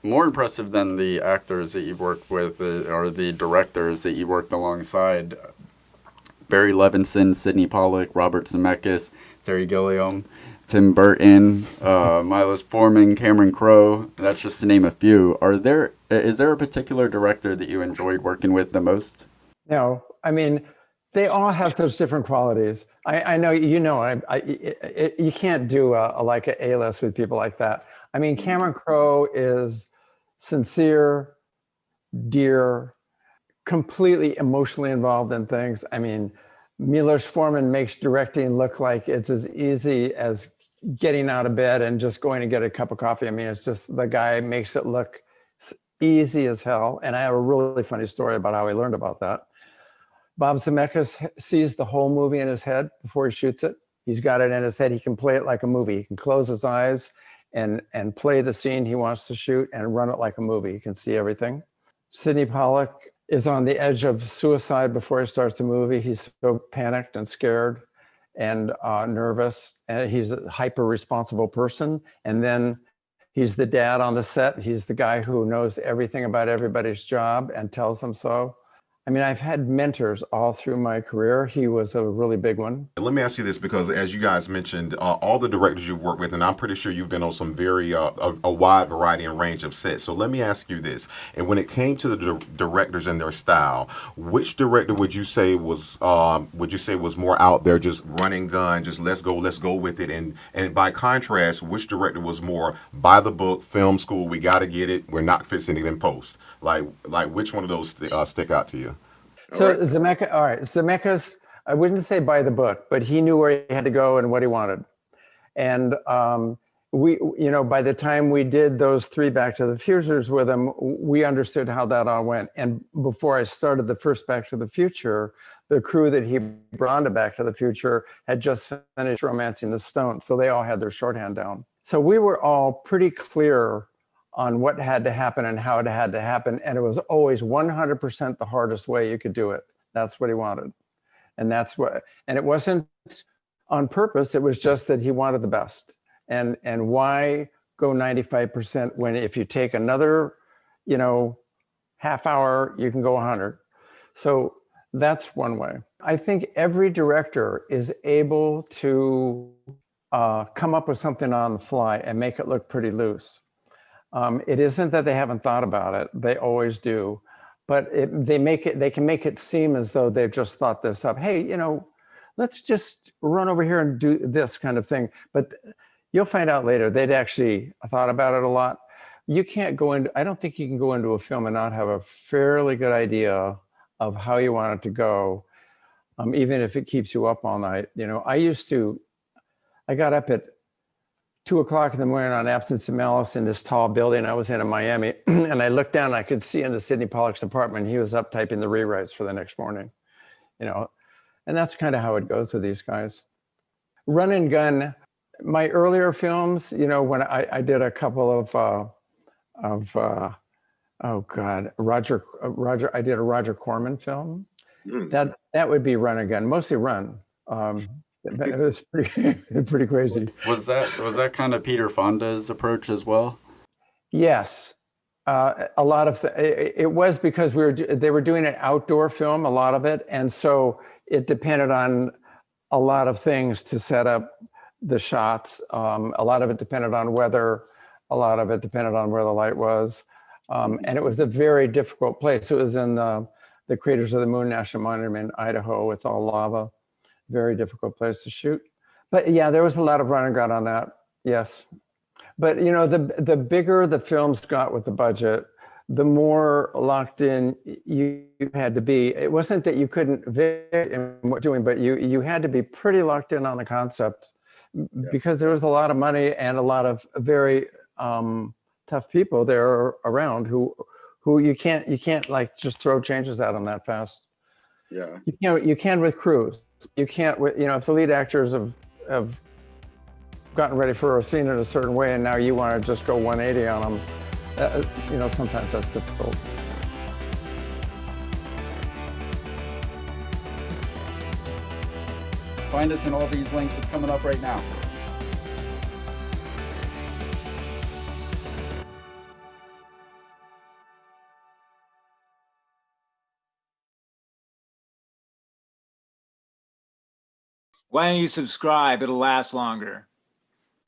more impressive than the actors that you've worked with or the directors that you worked alongside. Barry Levinson, Sidney Pollack, Robert Zemeckis, Terry Gilliam, Tim Burton, Milos Forman, Cameron Crowe. That's just to name a few. Is there a particular director that you enjoyed working with the most? No, I mean, they all have such different qualities. I know, you can't do like an A-list with people like that. I mean, Cameron Crowe is sincere, dear, completely emotionally involved in things. I mean, Milos Forman makes directing look like it's as easy as getting out of bed and just going to get a cup of coffee. I mean, it's just the guy makes it look easy as hell. And I have a really funny story about how I learned about that. Bob Zemeckis sees the whole movie in his head before he shoots it. He's got it in his head. He can play it like a movie. He can close his eyes and play the scene he wants to shoot and run it like a movie. He can see everything. Sidney Pollack is on the edge of suicide before he starts the movie. He's so panicked and scared and nervous, and he's a hyper responsible person. And then he's the dad on the set. He's the guy who knows everything about everybody's job and tells them so. I mean, I've had mentors all through my career. He was a really big one. Let me ask you this, because as you guys mentioned, all the directors you've worked with, and I'm pretty sure you've been on some very a wide variety and range of sets. So let me ask you this: and when it came to the directors and their style, which director would you say was more out there, just running gun, just let's go with it, and by contrast, which director was more by the book, film school, we got to get it, we're not fixing it in post? Like which one of those stick out to you? So right. Zemeckis, all right, Zemeckis, I wouldn't say by the book, but he knew where he had to go and what he wanted. And by the time we did those 3 Back to the Futures with him, we understood how that all went. And before I started the first Back to the Future, the crew that he brought to Back to the Future had just finished Romancing the Stone. So they all had their shorthand down. So we were all pretty clear on what had to happen and how it had to happen. And it was always 100% the hardest way you could do it. That's what he wanted. And it wasn't on purpose. It was just that he wanted the best. And why go 95% when if you take another, half hour, you can go 100. So that's one way. I think every director is able to come up with something on the fly and make it look pretty loose. It isn't that they haven't thought about it. They always do. But they can make it seem as though they've just thought this up. Hey, let's just run over here and do this kind of thing. But you'll find out later, they'd actually thought about it a lot. I don't think you can go into a film and not have a fairly good idea of how you want it to go, even if it keeps you up all night. I got up at 2:00 in the morning on Absence of Malice in this tall building I was in Miami. And I looked down and I could see into Sidney Pollack's apartment. He was up typing the rewrites for the next morning, and that's kind of how it goes with these guys. Run and gun, my earlier films, when I did a couple I did a Roger Corman film. That would be run and gun, mostly run. It was pretty crazy. Was that kind of Peter Fonda's approach as well? Yes, a lot of it was because they were doing an outdoor film, a lot of it, and so it depended on a lot of things to set up the shots. A lot of it depended on weather. A lot of it depended on where the light was, and it was a very difficult place. It was in the Craters of the Moon National Monument in Idaho. It's all lava. Very difficult place to shoot. But yeah, there was a lot of run and gun on that. Yes. But the bigger the films got with the budget, the more locked in you had to be. It wasn't that you couldn't vary in what doing, but you had to be pretty locked in on the concept because there was a lot of money and a lot of very tough people there around who you can't like just throw changes at them that fast. Yeah. You can with crews. You can't, if the lead actors have gotten ready for a scene in a certain way and now you want to just go 180 on them, sometimes that's difficult. Find us in all these links. It's coming up right now. Why don't you subscribe? It'll last longer.